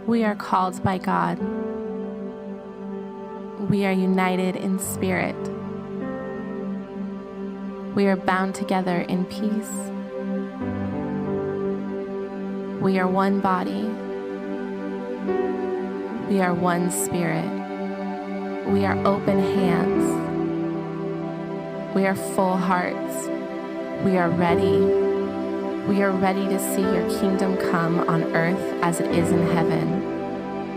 We are called by God. We are united in spirit. We are bound together in peace. We are one body. We are one spirit. We are open hands. We are full hearts. We are ready. We are ready to see your kingdom come on earth as it is in heaven.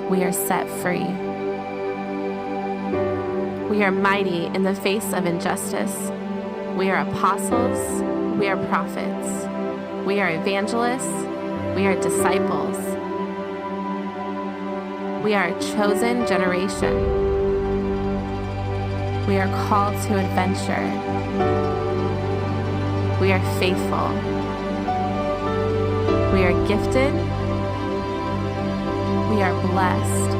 We are set free. We are mighty in the face of injustice. We are apostles. We are prophets. We are evangelists. We are disciples. We are a chosen generation. We are called to adventure. We are faithful. We are gifted. We are blessed.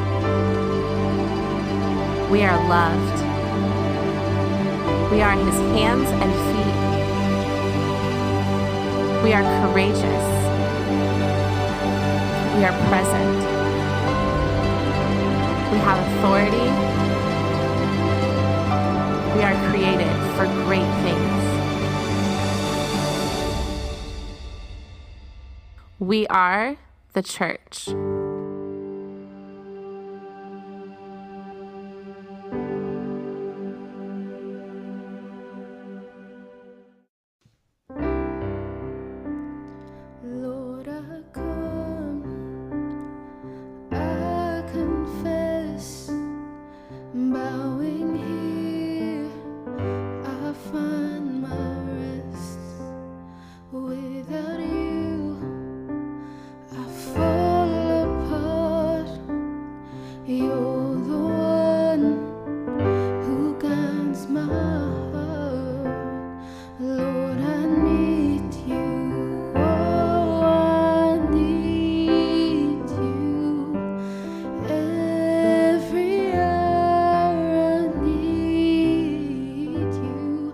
We are loved. We are his hands and feet. We are courageous. We are present. We have authority. We are created for great things. We are the church. Lord, I come, I confess, bowing here, I find my rest. Without you, I fall apart. You're the one who guides my heart. Lord, I need you. Oh, I need you. Every hour I need you.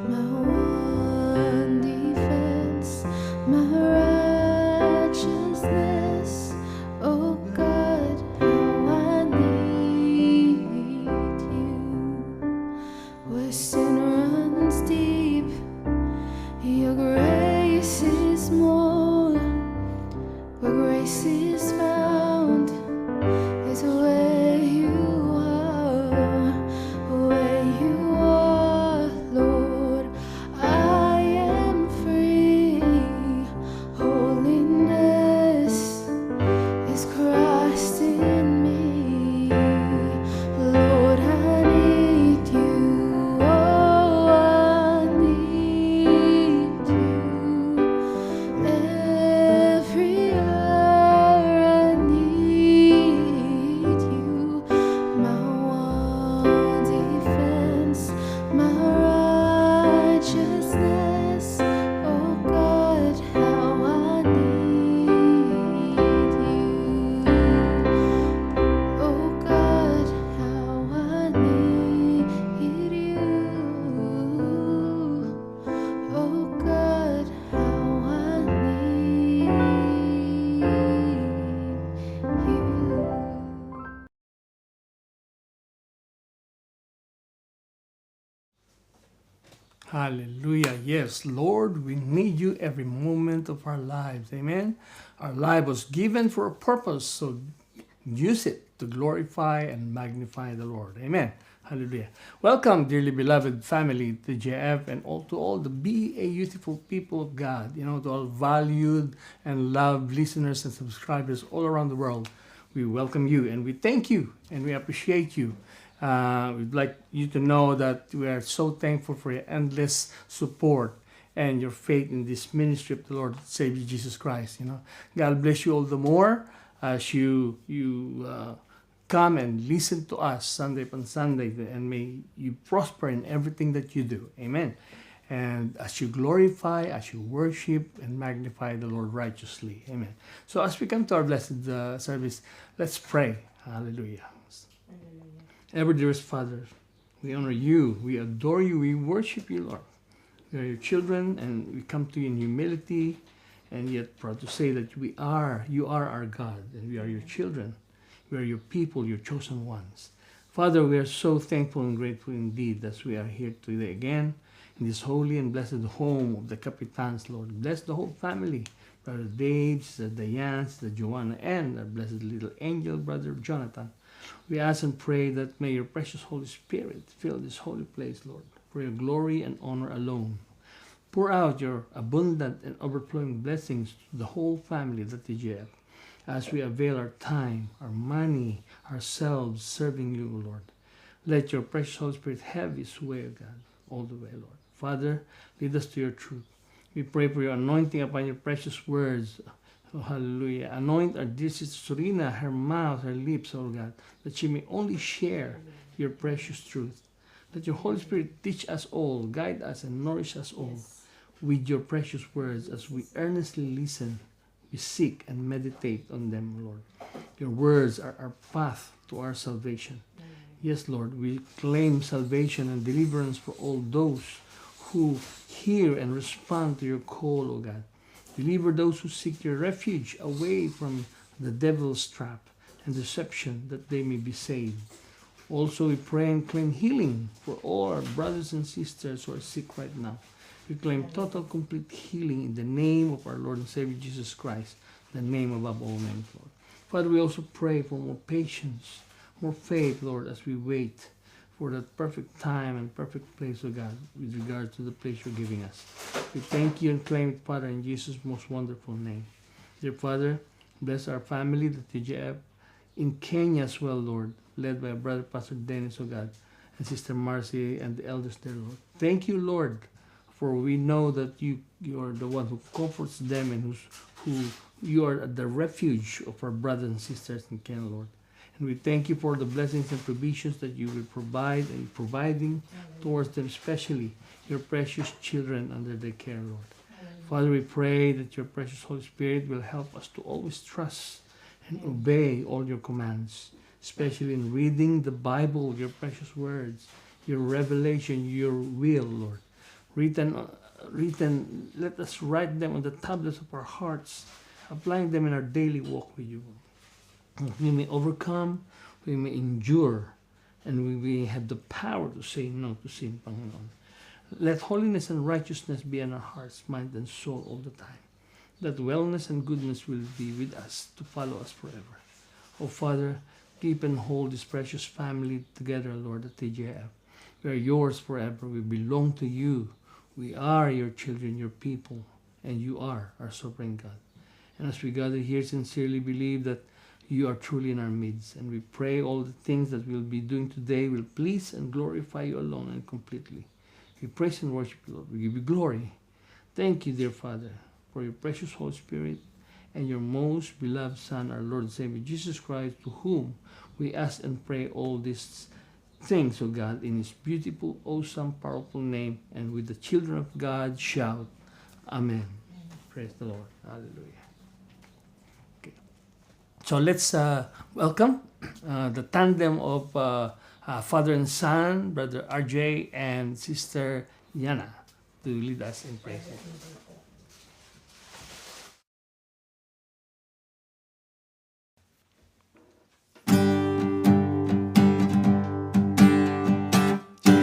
My one defense, my righteousness. Oh God, how I need you. Where sin runs deep, your grace is more. Where grace is found is where you are. Where you are, Lord, I am free. Holiness is Christ in me. Lord, I need you. Oh, I need you. Every hour I need you. My one defense, my righteousness. Oh God, how I need you. Oh God, how I need you. Oh God, how I need you. Hallelujah. Yes, Lord, we need you every moment of our lives. Amen. Our life was given for a purpose, so use it to glorify and magnify the Lord. Amen. Hallelujah. Welcome, dearly beloved family, to JF and all to all the beautiful people of God, to all valued and loved listeners and subscribers all around the world. We welcome you and we thank you and we appreciate you. We'd like you to know that we are so thankful for your endless support and your faith in this ministry of the Lord Savior Jesus Christ. God bless you all the more as you come and listen to us Sunday upon Sunday, and may you prosper in everything that you do. Amen. And as you glorify, as you worship and magnify the Lord righteously. Amen. So as we come to our blessed service, let's pray. Hallelujah. Ever dearest Father, we honor you, we adore you, we worship you, Lord. We are your children, and we come to you in humility and yet proud to say that you are our God, and we are your children. We are your people, your chosen ones. Father, we are so thankful and grateful indeed as we are here today again in this holy and blessed home of the Capitans, Lord. Bless the whole family, Brother Dave, Sister Diane, Sister Joanna, and our blessed little angel, Brother Jonathan. We ask and pray that may your precious Holy Spirit fill this holy place, Lord, for your glory and honor alone. Pour out your abundant and overflowing blessings to the whole family of the TGF as we avail our time, our money, ourselves serving you, Lord. Let your precious Holy Spirit have his way, God, all the way, Lord. Father, lead us to your truth. We pray for your anointing upon your precious words. Oh, hallelujah. Anoint our dear sister Serena, her mouth, her lips, oh God, that she may only share your precious truth. Let your Holy Spirit teach us all, guide us, and nourish us all with your precious words as we earnestly listen, we seek and meditate on them, Lord. Your words are our path to our salvation. Yes, Lord, we claim salvation and deliverance for all those who hear and respond to your call, O God. Deliver those who seek your refuge away from the devil's trap and deception, that they may be saved. Also, we pray and claim healing for all our brothers and sisters who are sick right now. We claim total, complete healing in the name of our Lord and Savior Jesus Christ, the name above all names, Lord. Father, we also pray for more patience, more faith, Lord, as we wait for that perfect time and perfect place, O God, with regard to the place you're giving us. We thank you and claim it, Father, in Jesus' most wonderful name. Dear Father, bless our family, the TGF, in Kenya as well, Lord, led by our brother, Pastor Dennis, O God, and Sister Marcy and the elders there, Lord. Thank you, Lord, for we know that you are the one who comforts them and who you are the refuge of our brothers and sisters in Kenya, Lord. And we thank you for the blessings and provisions that you will provide and providing towards them, especially your precious children under their care, Lord. Father, we pray that your precious Holy Spirit will help us to always trust and obey all your commands, especially in reading the Bible, your precious words, your revelation, your will, Lord. Written, let us write them on the tablets of our hearts, applying them in our daily walk with you. We may overcome, we may endure, and we may have the power to say no to sin, Panginoon. Let holiness and righteousness be in our hearts, mind, and soul all the time. That wellness and goodness will be with us to follow us forever. Oh Father, keep and hold this precious family together, Lord, at TGF. We are yours forever. We belong to you. We are your children, your people, and you are our sovereign God. And as we gather here, sincerely believe that you are truly in our midst, and we pray all the things that we'll be doing today will please and glorify you alone and completely. We praise and worship you, Lord. We give you glory. Thank you, dear Father, for your precious Holy Spirit and your most beloved Son, our Lord and Savior, Jesus Christ, to whom we ask and pray all these things, O God, in his beautiful, awesome, powerful name, and with the children of God shout, Amen. Praise the Lord. Hallelujah. So let's welcome the tandem of father and son, Brother RJ and Sister Yana, to lead us in prayer.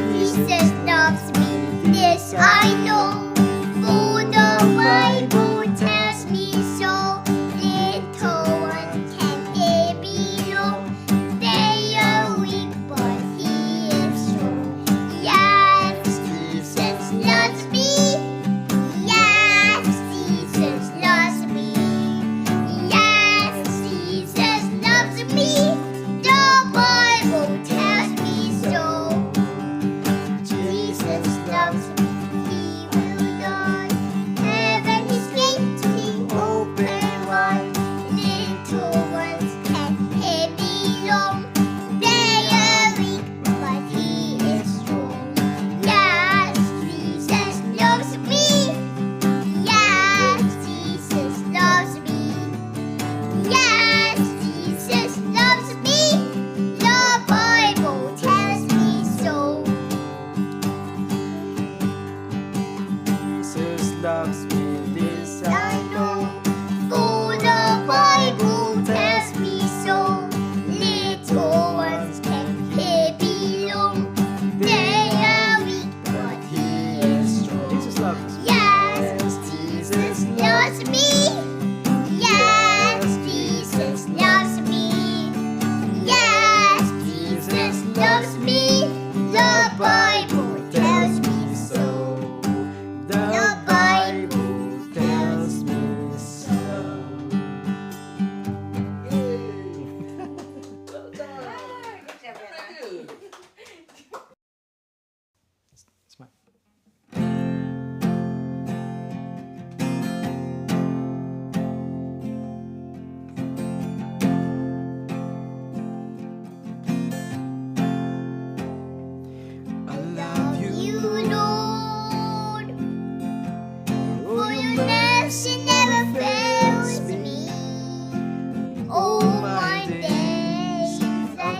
Jesus loves me, this I know, for the Bible tells me so. Little one can they be low, they are weak, but he is strong. Yes, Jesus loves me. Yes, Jesus loves me. Yes, Jesus loves me. The Bible tells me so. Jesus loves me, he will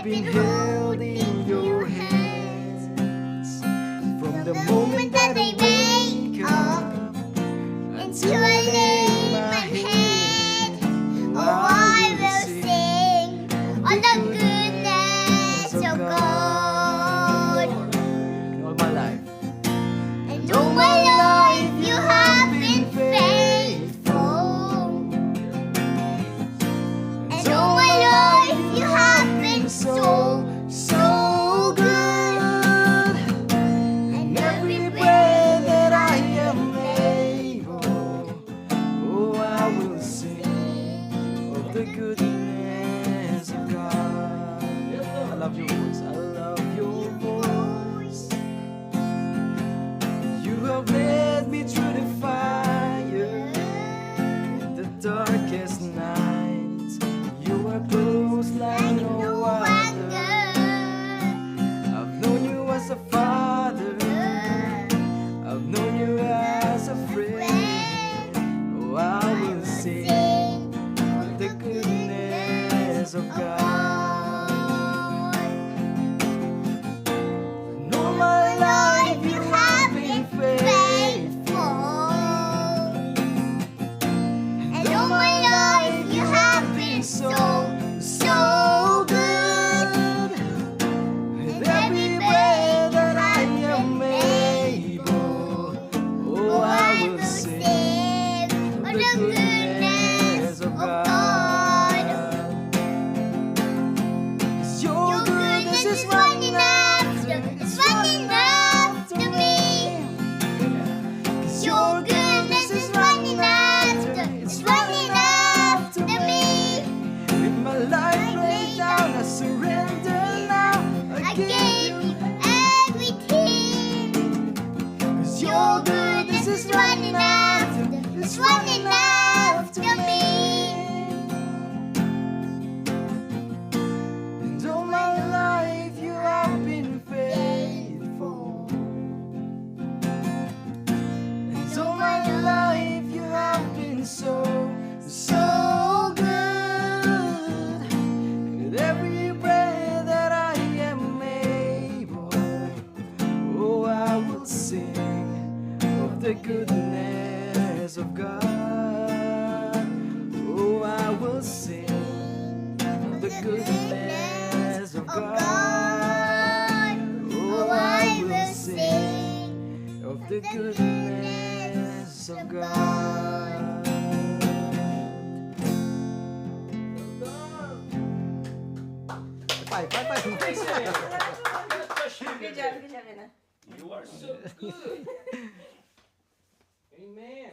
been held in your hands from the moment that I wake up until I lay my head. Oh, I will sing on the goodness of God. all my life. And all my life you have been faithful. And all my life you have been so, so good. And every breath that I am able, oh, I will sing of the goodness of God. I love your voice. I love your voice. You have led me through the fire, the darkest night. You are close like no other. I've known you as a father. I've known you as a friend. Oh, I will sing of the goodness of God. And all my life you have been faithful. And all my life you have been so, so good. With every breath that I am able, oh, I will sing of of the goodness of God. 'Cause your goodness is running after, it's running after me. 'Cause your goodness is running after, It's running after me. with my life laid down, I surrender now. I gave you everything. 'Cause your goodness is running after, It's running after me. and all my life you have been faithful. And all my life you have been so, so good. With every breath that I am able, oh, I will sing of the goodness of God. Oh, I will sing of the goodness of God. Oh, I will sing of the goodness of God. Bye, bye, bye. Good job, Anna. You are so good. Amen.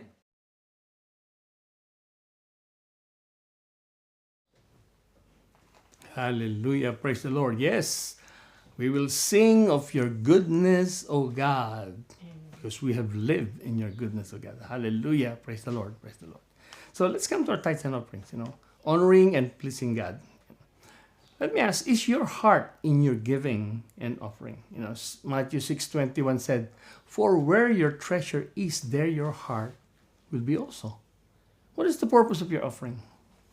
Hallelujah. Praise the Lord. Yes, we will sing of your goodness, O God, because we have lived in your goodness, O God. Hallelujah. Praise the Lord. Praise the Lord. So let's come to our tithes and offerings, honoring and pleasing God. Let me ask, is your heart in your giving and offering? Matthew 6:21 said, "For where your treasure is, there your heart will be also." What is the purpose of your offering?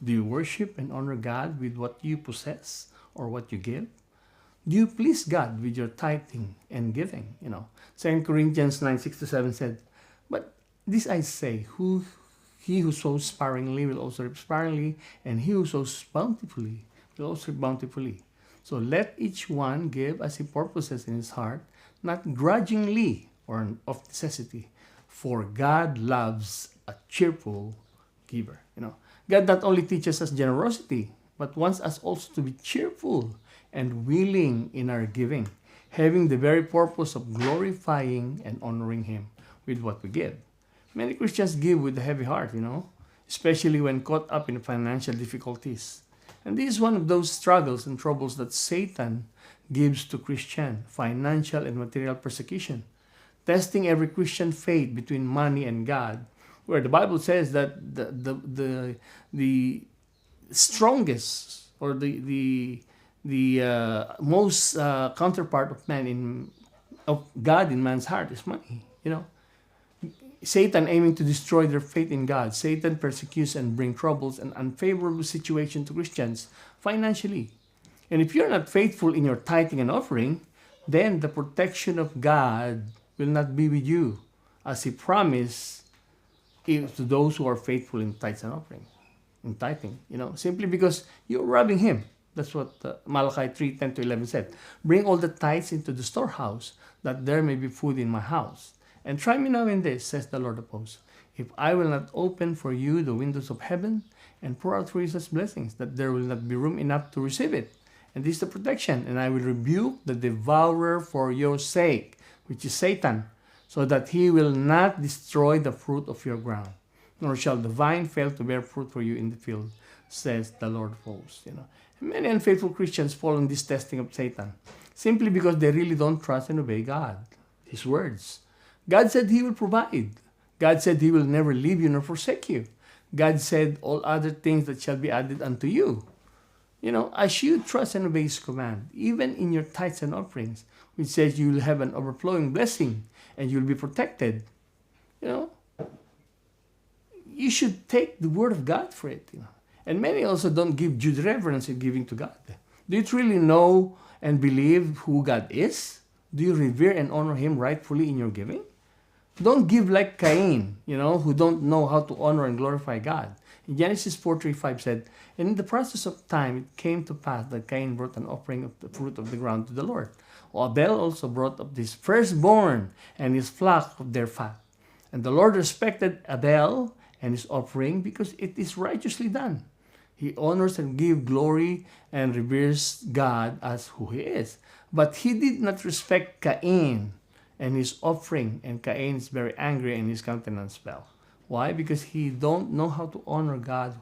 Do you worship and honor God with what you possess or what you give? Do you please God with your tithing and giving? 2 Corinthians 9:6-7 said, "But this I say, he who sows sparingly will also reap sparingly, and he who sows bountifully will also reap bountifully. So let each one give as he purposes in his heart, not grudgingly or of necessity, for God loves a cheerful giver." God not only teaches us generosity, but wants us also to be cheerful and willing in our giving, having the very purpose of glorifying and honoring Him with what we give. Many Christians give with a heavy heart, especially when caught up in financial difficulties. And this is one of those struggles and troubles that Satan gives to Christian, financial and material persecution, testing every Christian faith between money and God, where the Bible says that the strongest or the most counterpart of God in man's heart is money. Satan aiming to destroy their faith in God. Satan persecutes and brings troubles and unfavorable situation to Christians financially. And if you're not faithful in your tithing and offering, then the protection of God will not be with you, as He promised to those who are faithful in tithes and offering, in tithing. Simply because you're robbing Him. That's what Malachi 3:10-11 said. Bring all the tithes into the storehouse, that there may be food in my house. And try me now in this, says the Lord of hosts, if I will not open for you the windows of heaven and pour out for you such blessings, that there will not be room enough to receive it. And this is the protection. And I will rebuke the devourer for your sake, which is Satan, so that he will not destroy the fruit of your ground, nor shall the vine fail to bear fruit for you in the field, says the Lord of hosts. Many unfaithful Christians fall in this testing of Satan, simply because they really don't trust and obey God, His words. God said He will provide. God said He will never leave you nor forsake you. God said all other things that shall be added unto you. As you trust and obey His command, even in your tithes and offerings, which says you will have an overflowing blessing and you'll be protected, you should take the word of God for it. And many also don't give due reverence in giving to God. Do you truly know and believe who God is? Do you revere and honor Him rightfully in your giving? Don't give like Cain, who don't know how to honor and glorify God. In Genesis 4:3-5 said, and in the process of time it came to pass that Cain brought an offering of the fruit of the ground to the Lord. Abel also brought up his firstborn and his flock of their fat. And the Lord respected Abel and his offering because it is righteously done. He honors and gives glory and reveres God as who He is. But He did not respect Cain and his offering, and Cain is very angry and his countenance fell. Why? Because he don't know how to honor God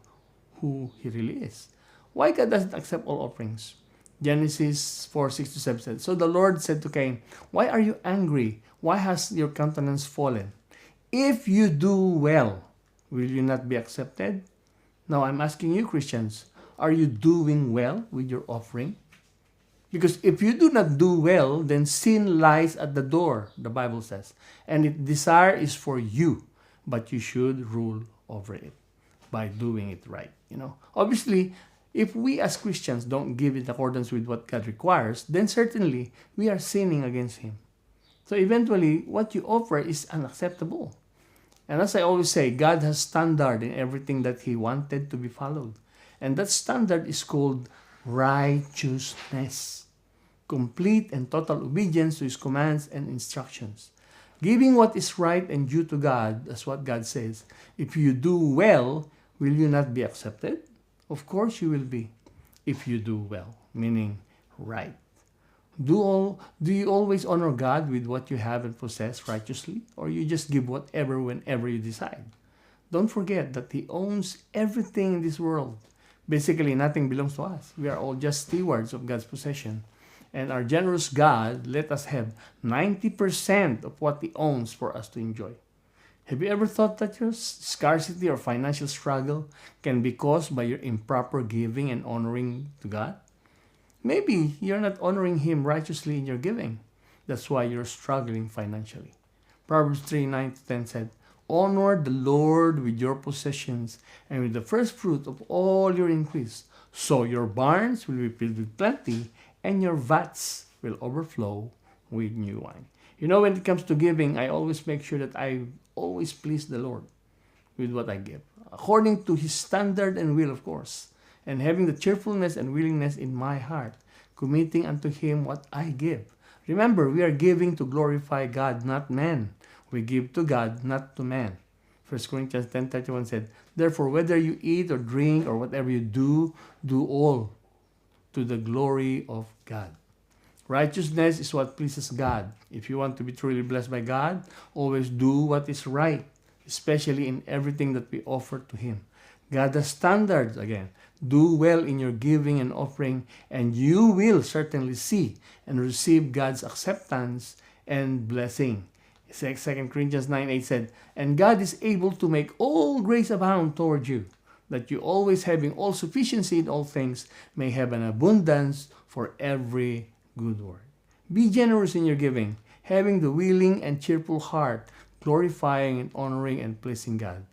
who He really is. Why God doesn't accept all offerings? Genesis 4:6-7 said, so the Lord said to Cain, why are you angry? Why has your countenance fallen? If you do well, will you not be accepted? Now I'm asking you, Christians, are you doing well with your offering? Because if you do not do well, then sin lies at the door, the Bible says, and its desire is for you, but you should rule over it by doing it right. Obviously, if we as Christians don't give in accordance with what God requires, then certainly we are sinning against Him. So eventually, what you offer is unacceptable. And as I always say, God has standard in everything that He wanted to be followed. And that standard is called righteousness. Complete and total obedience to His commands and instructions. Giving what is right and due to God, that's what God says. If you do well, will you not be accepted? Of course you will be, if you do well, meaning right. Do you always honor God with what you have and possess righteously, or you just give whatever whenever you decide? Don't forget that He owns everything in this world. Basically, nothing belongs to us. We are all just stewards of God's possession. And our generous God let us have 90% of what He owns for us to enjoy. Have you ever thought that your scarcity or financial struggle can be caused by your improper giving and honoring to God? Maybe you're not honoring Him righteously in your giving. That's why you're struggling financially. Proverbs 3:9-10 said, honor the Lord with your possessions and with the first fruit of all your increase. So your barns will be filled with plenty and your vats will overflow with new wine. When it comes to giving, I always make sure that I always please the Lord with what I give, according to His standard and will, of course, and having the cheerfulness and willingness in my heart, committing unto Him what I give. Remember, we are giving to glorify God, not man. We give to God, not to man. 1 Corinthians 10:31 said, therefore, whether you eat or drink or whatever you do, do all to the glory of God. Righteousness is what pleases God. If you want to be truly blessed by God, always do what is right, especially in everything that we offer to Him. God has standards again. Do well in your giving and offering, and you will certainly see and receive God's acceptance and blessing. 2 Corinthians 9:8 said, and God is able to make all grace abound toward you, that you always having all sufficiency in all things may have an abundance for every good work. Be generous in your giving, having the willing and cheerful heart, glorifying and honoring and pleasing God.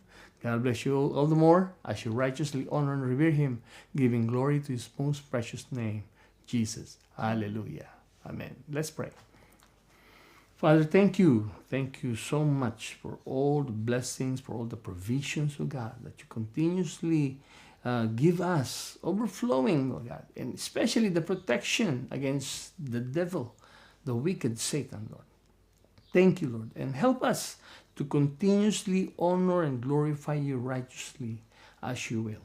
God bless you all the more as you righteously honor and revere Him, giving glory to His most precious name. Jesus. Hallelujah. Amen. Let's pray. Father, thank you. Thank you so much for all the blessings, for all the provisions, oh God, that you continuously give us, overflowing, oh God, and especially the protection against the devil, the wicked Satan, Lord. Thank you, Lord, and help us to continuously honor and glorify you righteously as you will.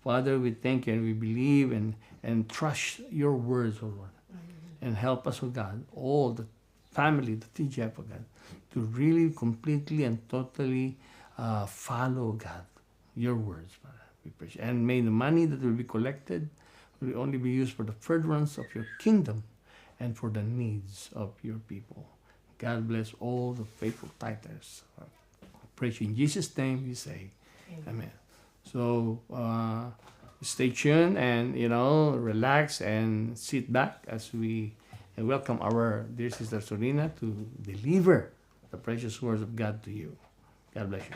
Father, we thank you and we believe and trust your words, oh Lord. And help us, oh God, all the family, the TGF, oh God, to really completely and totally follow, God, your words, Father. We pray. And may the money that will be collected will only be used for the furtherance of your kingdom and for the needs of your people. God bless all the faithful tithers. Praise you in Jesus' name we say, Amen. So stay tuned and, relax and sit back as we welcome our dear Sister Sorina to deliver the precious words of God to you. God bless you.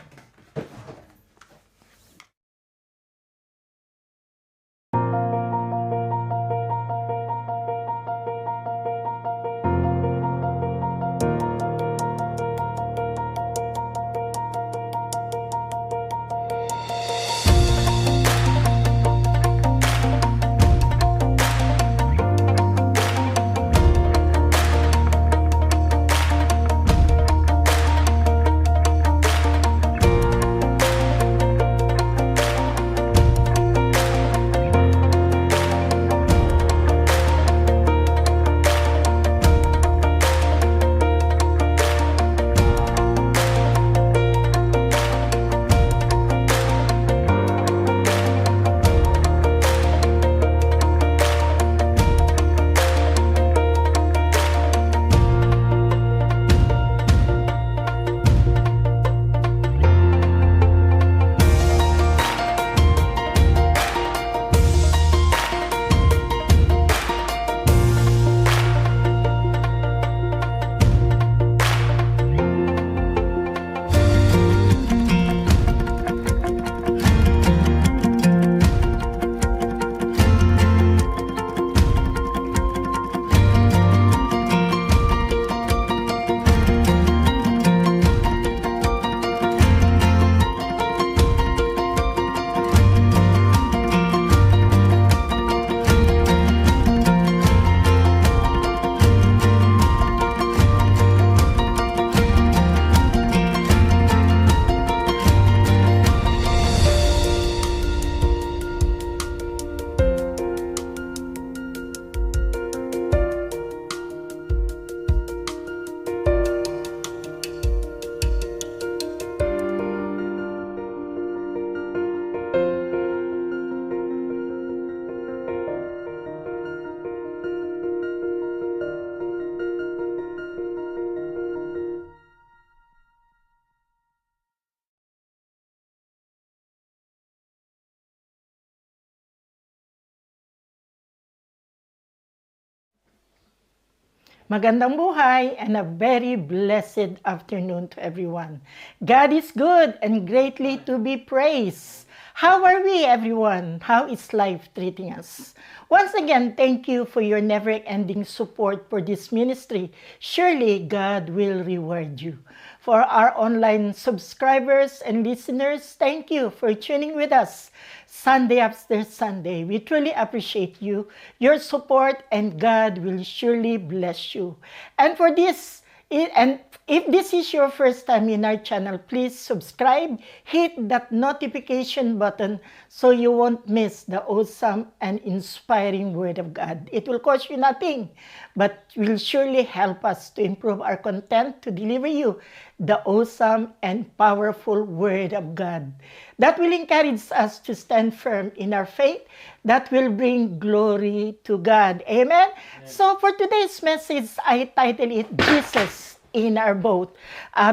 Magandang buhay and a very blessed afternoon to everyone. God is good and greatly to be praised. How are we, everyone? How is life treating us? Once again, thank you for your never-ending support for this ministry. Surely God will reward you. For our online subscribers and listeners, thank you for tuning with us Sunday after Sunday. We truly appreciate you, your support, and God will surely bless you. And for this, and if this is your first time in our channel, please subscribe, hit that notification button so you won't miss the awesome and inspiring Word of God. It will cost you nothing, but will surely help us to improve our content to deliver you the awesome and powerful Word of God that will encourage us to stand firm in our faith, that will bring glory to God. Amen? So for today's message, I titled it, Jesus in Our Boat.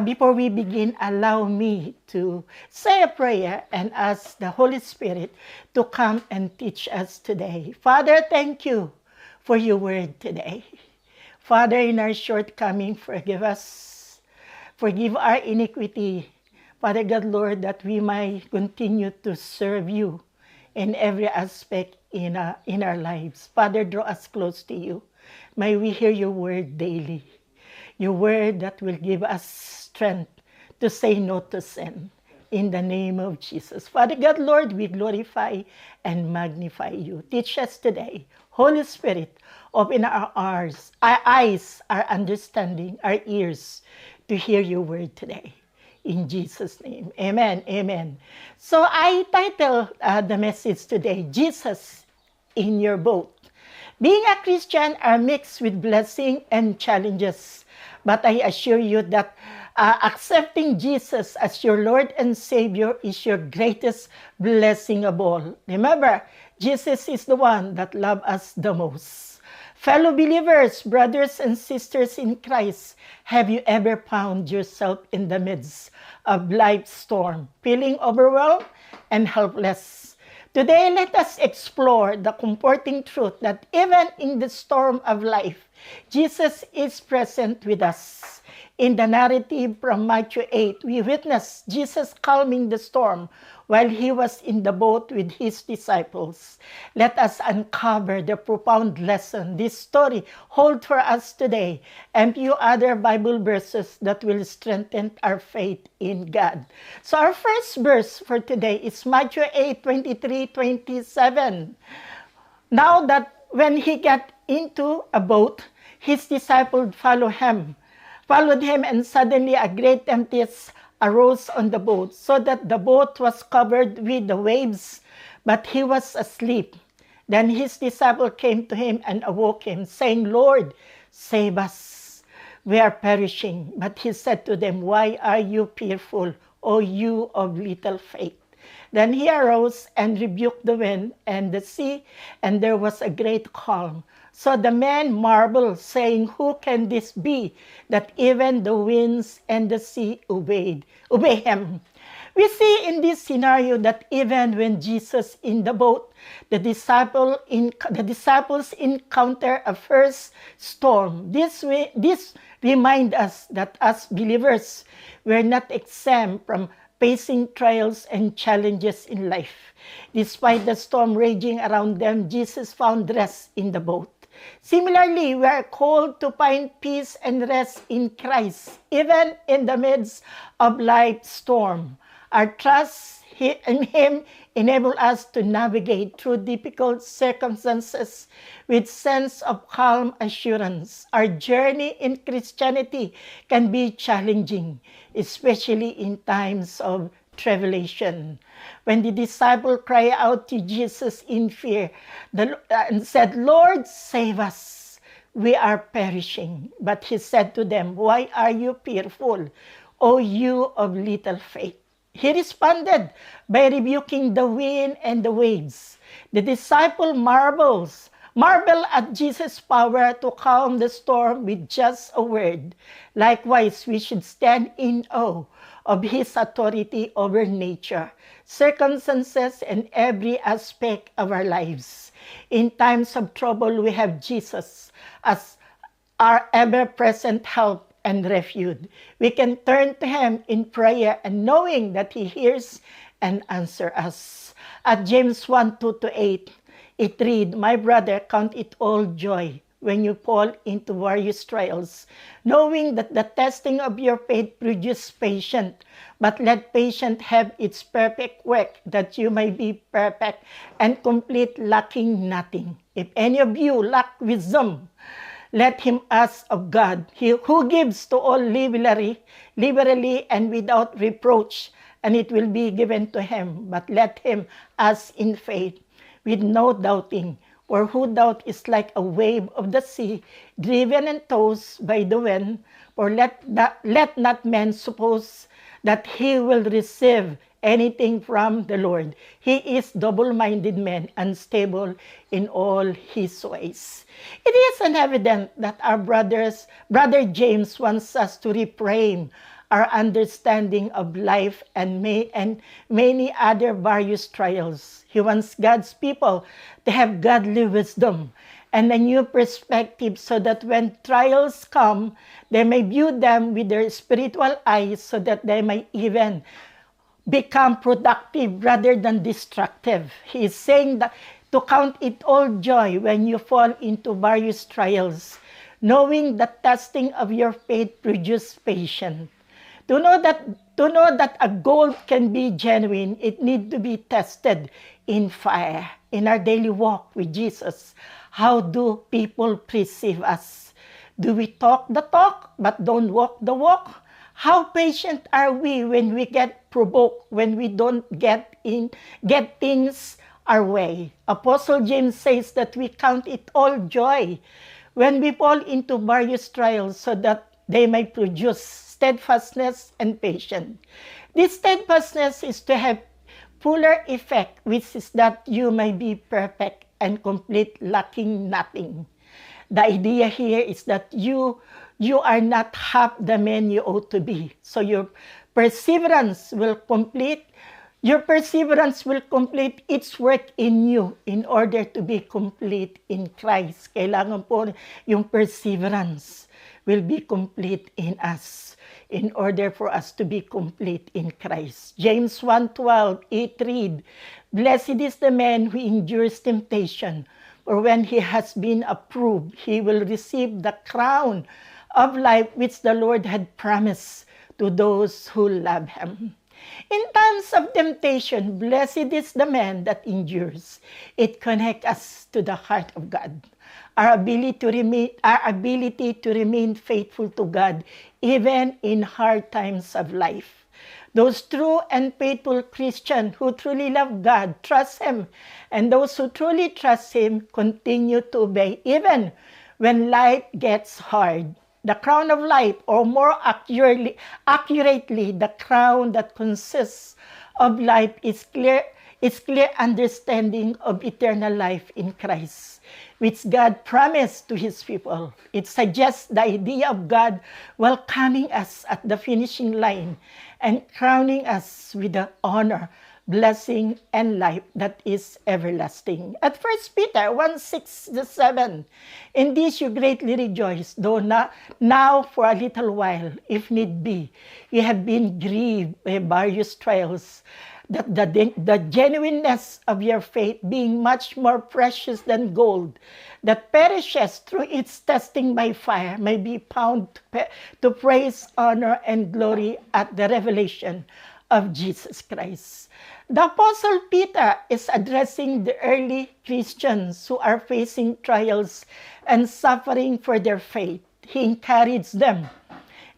Before we begin, allow me to say a prayer and ask the Holy Spirit to come and teach us today. Father, thank you for your word today. Father, in our shortcoming, forgive us. Forgive our iniquity. Father God, Lord, that we might continue to serve you in every aspect in our lives. Father, draw us close to you. May we hear your word daily. Your word that will give us strength to say no to sin. In the name of Jesus. Father God, Lord, we glorify and magnify you. Teach us today. Holy Spirit, open our eyes, our understanding, our ears to hear your word today. In Jesus' name. Amen. Amen. So I title the message today, Jesus in Your Boat. Being a Christian are mixed with blessing and challenges. But I assure you that accepting Jesus as your Lord and Savior is your greatest blessing of all. Remember, Jesus is the one that loves us the most. Fellow believers, brothers and sisters in Christ, have you ever found yourself in the midst of life's storm, feeling overwhelmed and helpless? Today, let us explore the comforting truth that even in the storm of life, Jesus is present with us. In the narrative from Matthew 8, we witness Jesus calming the storm while he was in the boat with his disciples. Let us uncover the profound lesson this story holds for us today and few other Bible verses that will strengthen our faith in God. So our first verse for today is Matthew 8, 23-27. Now that when he got into a boat, his disciples followed him, and suddenly a great tempest arose on the boat, so that the boat was covered with the waves, but he was asleep. Then his disciples came to him and awoke him, saying, Lord, save us, we are perishing. But he said to them, why are you fearful, O you of little faith? Then he arose and rebuked the wind and the sea, and there was a great calm. So the men marveled, saying, who can this be, that even the winds and the sea obey him? We see in this scenario that even when Jesus in the boat, the disciples encounter a first storm. This reminds us that as believers, we're not exempt from facing trials and challenges in life. Despite the storm raging around them, Jesus found rest in the boat. Similarly, we are called to find peace and rest in Christ, even in the midst of life's storm. Our trust in Him enables us to navigate through difficult circumstances with sense of calm assurance. Our journey in Christianity can be challenging, especially in times of tribulation. When the disciples cried out to Jesus in fear and said, Lord, save us, we are perishing. But he said to them, why are you fearful, O you of little faith? He responded by rebuking the wind and the waves. The disciple marvel at Jesus' power to calm the storm with just a word. Likewise, we should stand in awe of his authority over nature, circumstances, and every aspect of our lives. In times of trouble, we have Jesus as our ever-present help and refuge. We can turn to him in prayer and knowing that he hears and answers us. At James 1:2-8, it reads, my brother, count it all joy when you fall into various trials, knowing that the testing of your faith produces patience. But let patience have its perfect work, that you may be perfect and complete, lacking nothing. If any of you lack wisdom, let him ask of God, who gives to all liberally and without reproach, and it will be given to him. But let him ask in faith, with no doubting. For who doubt is like a wave of the sea, driven and tossed by the wind. For let not man suppose that he will receive anything from the Lord. He is double-minded man, unstable in all his ways. It is evident that our brother James wants us to reframe our understanding of life and many other various trials. He wants God's people to have godly wisdom and a new perspective so that when trials come, they may view them with their spiritual eyes so that they may even become productive rather than destructive. He is saying that to count it all joy when you fall into various trials, knowing that testing of your faith produces patience. To know that a gold can be genuine, it needs to be tested in fire. In our daily walk with Jesus, how do people perceive us? Do we talk the talk but don't walk the walk? How patient are we when we get provoked, when we don't get things our way? Apostle James says that we count it all joy when we fall into various trials so that they may produce steadfastness and patience. This steadfastness is to have fuller effect, which is that you may be perfect and complete, lacking nothing. The idea here is that you are not half the man you ought to be. So your perseverance will complete its work in you in order to be complete in Christ. Kailangan po yung perseverance will be complete in us in order for us to be complete in Christ. James 1:12, it read, "Blessed is the man who endures temptation, for when he has been approved, he will receive the crown of life which the Lord had promised to those who love him." In times of temptation, blessed is the man that endures. It connects us to the heart of God. Our ability to remain faithful to God even in hard times of life. Those true and faithful Christians who truly love God, trust Him, and those who truly trust Him continue to obey even when life gets hard. The crown of life, or more accurately, the crown that consists of life is clear understanding of eternal life in Christ, which God promised to His people. It suggests the idea of God welcoming us at the finishing line and crowning us with the honor, blessing, and life that is everlasting. At 1 Peter 1:6-7, "In this you greatly rejoice, though now for a little while, if need be, you have been grieved by various trials, that the genuineness of your faith, being much more precious than gold, that perishes through its testing by fire, may be found to praise, honor, and glory at the revelation of Jesus Christ." The Apostle Peter is addressing the early Christians who are facing trials and suffering for their faith. He encouraged them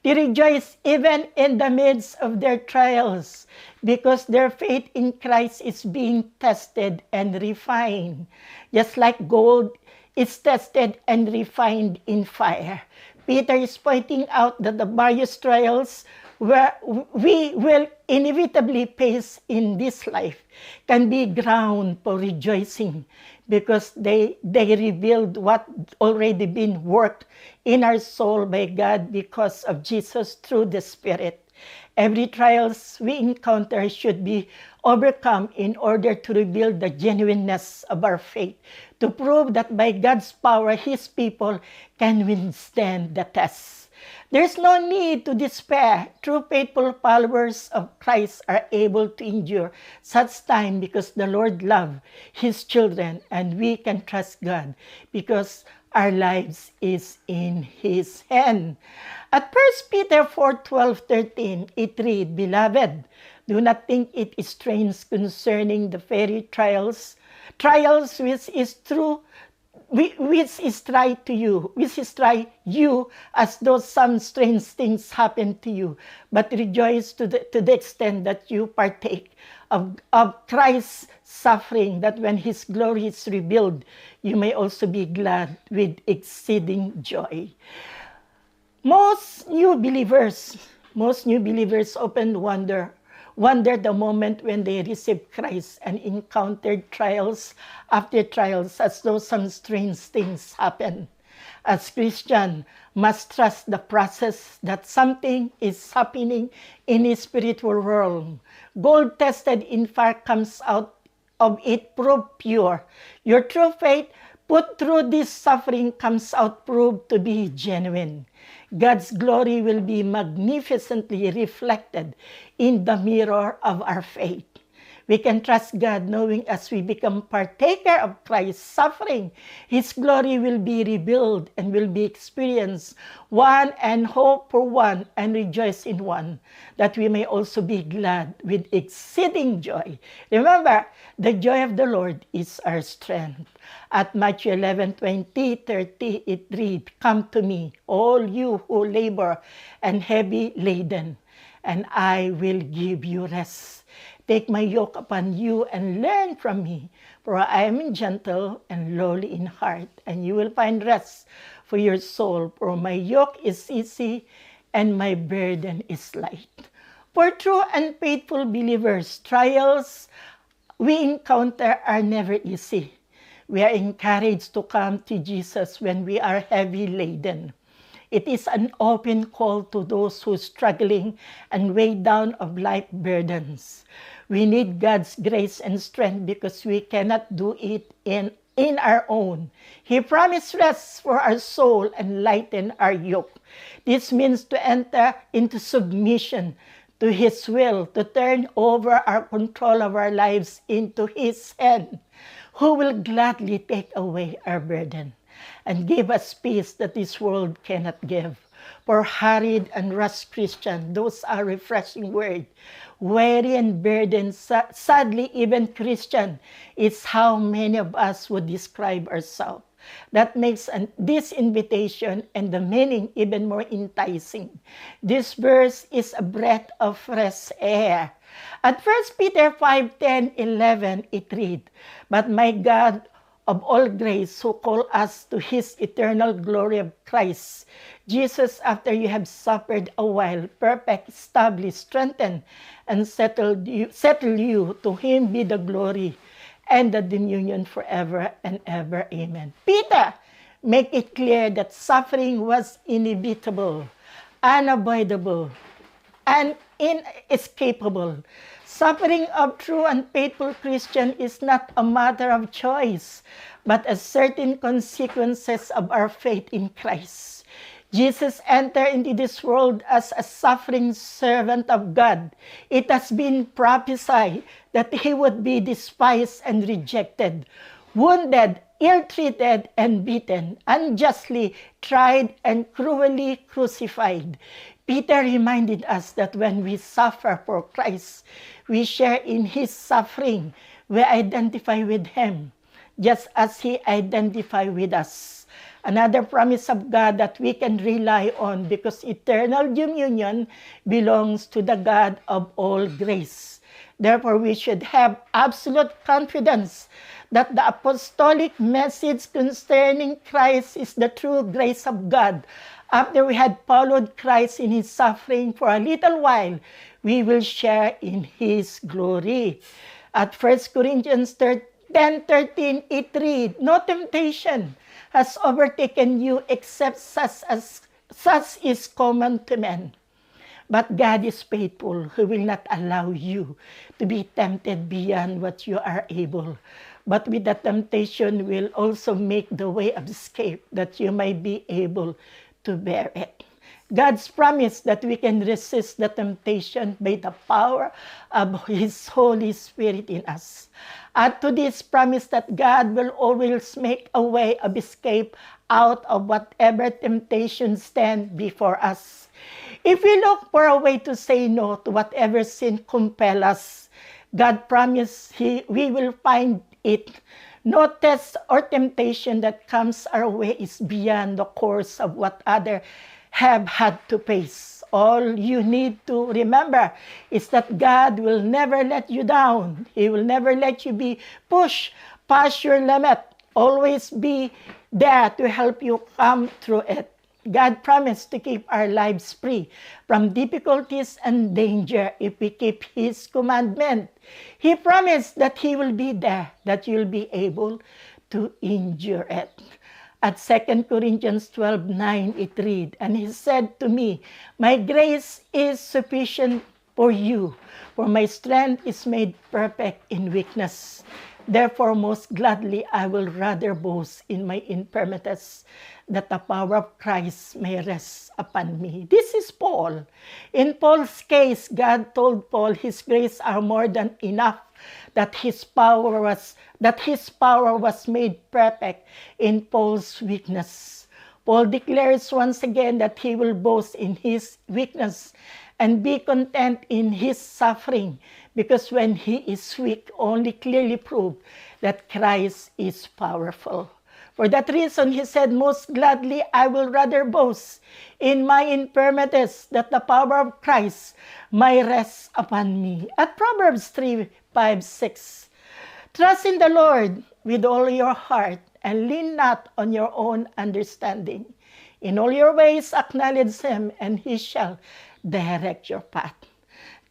to rejoice even in the midst of their trials, because their faith in Christ is being tested and refined, just like gold is tested and refined in fire. Peter is pointing out that the various trials where we will inevitably face in this life can be ground for rejoicing, because they revealed what already been worked in our soul by God because of Jesus through the Spirit. Every trials we encounter should be overcome in order to reveal the genuineness of our faith, to prove that by God's power, His people can withstand the test. There's no need to despair. True faithful followers of Christ are able to endure such time because the Lord loves His children, and we can trust God because our lives is in His hand. At 1 Peter 4:12-13, it reads, "Beloved, do not think it is strange concerning the very trials which is try you, as though some strange things happen to you, but rejoice to the extent that you partake of Christ's suffering, that when His glory is revealed, you may also be glad with exceeding joy." Most new believers often wonder the moment when they receive Christ and encountered trials after trials, as though some strange things happen. As Christian, must trust the process that something is happening in His spiritual realm. Gold tested in fire comes out of it proved pure. Your true faith put through this suffering comes out proved to be genuine. God's glory will be magnificently reflected in the mirror of our faith. We can trust God knowing as we become partaker of Christ's suffering, His glory will be revealed and will be experienced, one and hope for one and rejoice in one, that we may also be glad with exceeding joy. Remember, the joy of the Lord is our strength. At Matthew 11:20-30, it reads, "Come to me, all you who labor and heavy laden, and I will give you rest. Take my yoke upon you and learn from me, for I am gentle and lowly in heart, and you will find rest for your soul. For my yoke is easy and my burden is light." For true and faithful believers, trials we encounter are never easy. We are encouraged to come to Jesus when we are heavy laden. It is an open call to those who are struggling and weighed down of life burdens. We need God's grace and strength because we cannot do it in our own. He promised rest for our soul and lighten our yoke. This means to enter into submission to His will, to turn over our control of our lives into His hand, who will gladly take away our burden and give us peace that this world cannot give. For hurried and rushed Christian, those are refreshing words. Weary and burdened, sadly even Christian, is how many of us would describe ourselves. That makes this invitation and the meaning even more enticing. This verse is a breath of fresh air. At 1 Peter 5:10-11, it reads, "But my God of all grace, who called us to His eternal glory of Christ Jesus, after you have suffered a while, perfect, establish, strengthen, and settle you. To Him be the glory and the dominion forever and ever. Amen." Peter make it clear that suffering was inevitable, unavoidable, and inescapable. Suffering of true and faithful Christian is not a matter of choice, but as certain consequences of our faith in Christ. Jesus entered into this world as a suffering servant of God. It has been prophesied that He would be despised and rejected, wounded, ill-treated, and beaten, unjustly tried, and cruelly crucified. Peter reminded us that when we suffer for Christ, we share in His suffering. We identify with Him, just as He identified with us. Another promise of God that we can rely on, because eternal communion belongs to the God of all grace. Therefore, we should have absolute confidence that the apostolic message concerning Christ is the true grace of God. After we had followed Christ in His suffering for a little while, we will share in His glory. At 1 Corinthians 10:13, it reads, "No temptation has overtaken you except such is common to men. But God is faithful, who will not allow you to be tempted beyond what you are able. But with the temptation will also make the way of escape, that you may be able to bear it." God's promise that we can resist the temptation by the power of His Holy Spirit in us. Add to this promise that God will always make a way of escape out of whatever temptation stand before us. If we look for a way to say no to whatever sin compels us, God promised we will find it. No test or temptation that comes our way is beyond the course of what others have had to face. All you need to remember is that God will never let you down. He will never let you be pushed past your limit. Always be there to help you come through it. God promised to keep our lives free from difficulties and danger if we keep His commandment. He promised that He will be there, that you'll be able to endure it. At 2 Corinthians 12:9, it reads, "And He said to me, my grace is sufficient for you, for my strength is made perfect in weakness. Therefore, most gladly I will rather boast in my infirmities, that the power of Christ may rest upon me." This is Paul. In Paul's case, God told Paul His grace are more than enough that his power was made perfect in Paul's weakness. Paul declares once again that he will boast in his weakness and be content in his suffering, because when he is weak, only clearly prove that Christ is powerful. For that reason, he said, most gladly I will rather boast in my infirmities, that the power of Christ may rest upon me. At Proverbs 3:5-6, trust in the Lord with all your heart, and lean not on your own understanding. In all your ways acknowledge him, and he shall direct your path.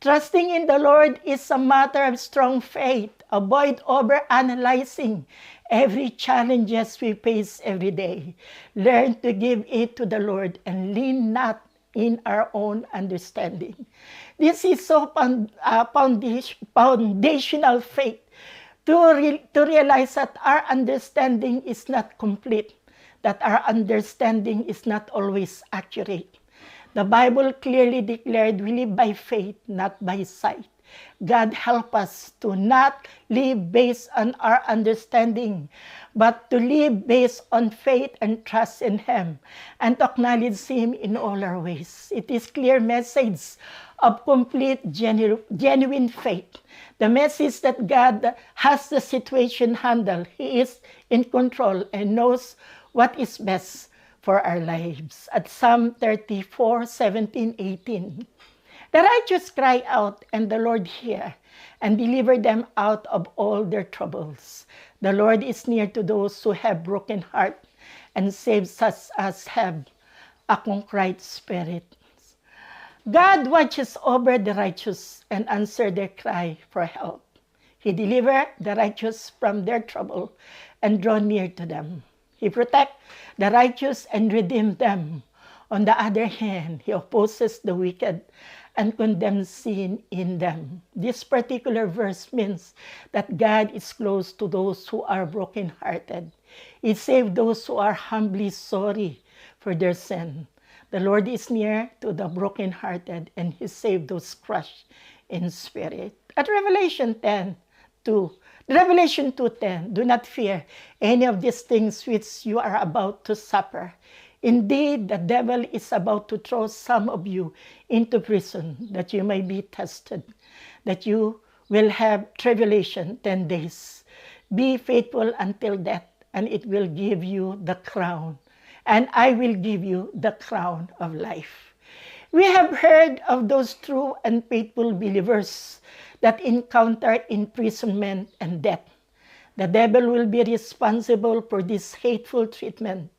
Trusting in the Lord is a matter of strong faith. Avoid over-analyzing every challenges we face every day. Learn to give it to the Lord and lean not in our own understanding. This is so foundational faith to realize that our understanding is not complete, that our understanding is not always accurate. The Bible clearly declared we live by faith, not by sight. God help us to not live based on our understanding, but to live based on faith and trust in Him, and to acknowledge Him in all our ways. It is clear message of complete, genuine faith. The message that God has the situation handled. He is in control and knows what is best for our lives. At Psalm 34:17-18, the righteous cry out, and the Lord hear, and deliver them out of all their troubles. The Lord is near to those who have broken heart, and saves such as have a contrite spirit. God watches over the righteous and answers their cry for help. He delivers the righteous from their trouble and draw near to them. He protects the righteous and redeems them. On the other hand, He opposes the wicked and condemns sin in them. This particular verse means that God is close to those who are brokenhearted. He saves those who are humbly sorry for their sin. The Lord is near to the brokenhearted, and He saves those crushed in spirit. At Revelation 2:10, do not fear any of these things which you are about to suffer. Indeed, the devil is about to throw some of you into prison, that you may be tested, that you will have tribulation 10 days. Be faithful until death, and it will give you the crown. And I will give you the crown of life. We have heard of those true and faithful believers that encounter imprisonment and death. The devil will be responsible for this hateful treatment.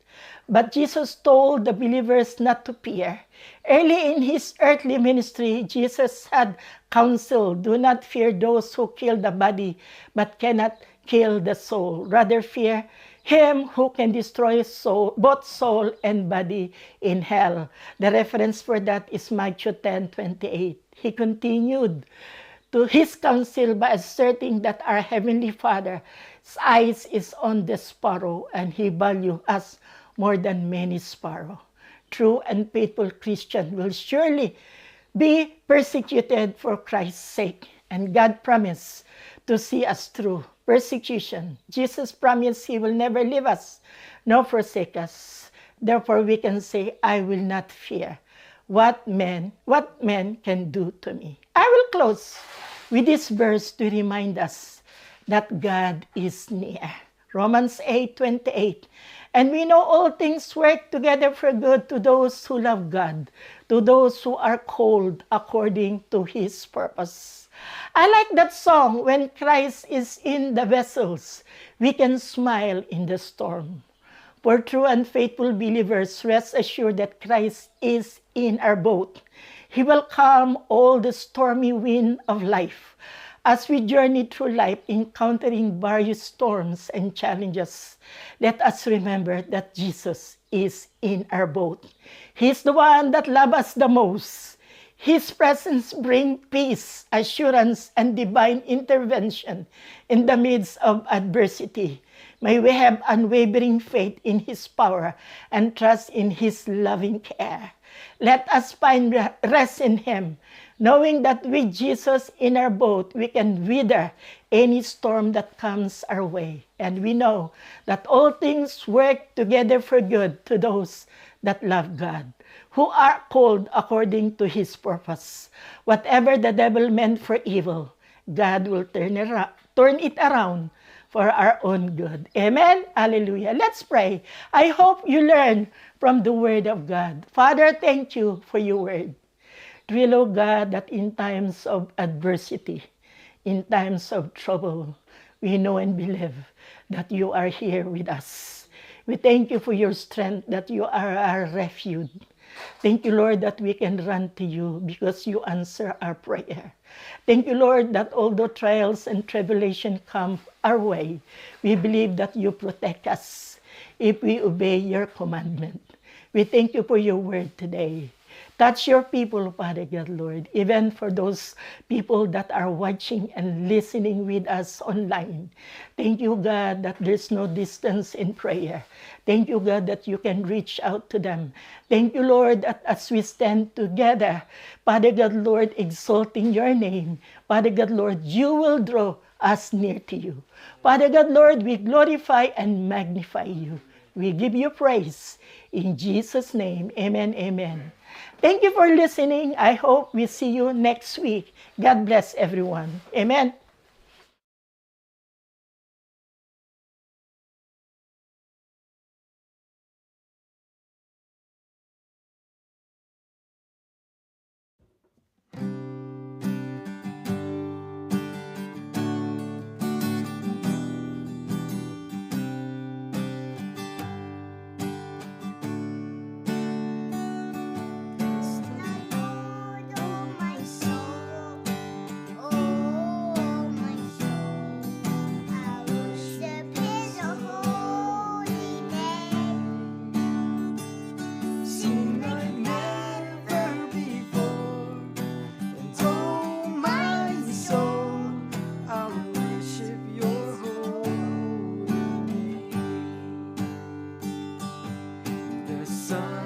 But Jesus told the believers not to fear. Early in His earthly ministry, Jesus had counseled, do not fear those who kill the body, but cannot kill the soul. Rather fear Him who can destroy both soul and body in hell. The reference for that is Matthew 10:28. He continued to His counsel by asserting that our Heavenly Father's eyes is on the sparrow, and He values us more than many sparrows. True and faithful Christian will surely be persecuted for Christ's sake, and God promised to see us through persecution. Jesus promised He will never leave us nor forsake us. Therefore, we can say, I will not fear what men can do to me. I will close with this verse to remind us that God is near. Romans 8:28. And we know all things work together for good to those who love God, to those who are called according to His purpose. I like that song, when Christ is in the vessels, we can smile in the storm. For true and faithful believers, rest assured that Christ is in our boat. He will calm all the stormy wind of life. As we journey through life, encountering various storms and challenges, let us remember that Jesus is in our boat. He's the one that loves us the most. His presence brings peace, assurance, and divine intervention in the midst of adversity. May we have unwavering faith in His power and trust in His loving care. Let us find rest in Him, knowing that with Jesus in our boat, we can weather any storm that comes our way. And we know that all things work together for good to those that love God, who are called according to his purpose. Whatever the devil meant for evil, God will turn it around for our own good. Amen? Hallelujah. Let's pray. I hope you learn from the word of God. Father, thank you for your word. Real, oh God, that in times of adversity, in times of trouble, we know and believe that you are here with us. We thank you for your strength, that you are our refuge. Thank you, Lord, that we can run to you because you answer our prayer. Thank you, Lord, that although trials and tribulation come our way, we believe that you protect us if we obey your commandment. We thank you for your word today. Touch your people, Father God, Lord, even for those people that are watching and listening with us online. Thank you, God, that there's no distance in prayer. Thank you, God, that you can reach out to them. Thank you, Lord, that as we stand together, Father God, Lord, exalting your name, Father God, Lord, you will draw us near to you. Father God, Lord, we glorify and magnify you. We give you praise. In Jesus' name, amen, amen. Thank you for listening. I hope we see you next week. God bless everyone. Amen. Lord, oh my soul, oh my soul, I worship His holy name. Sing like never before, and oh my soul, I'll worship your holy name. The sun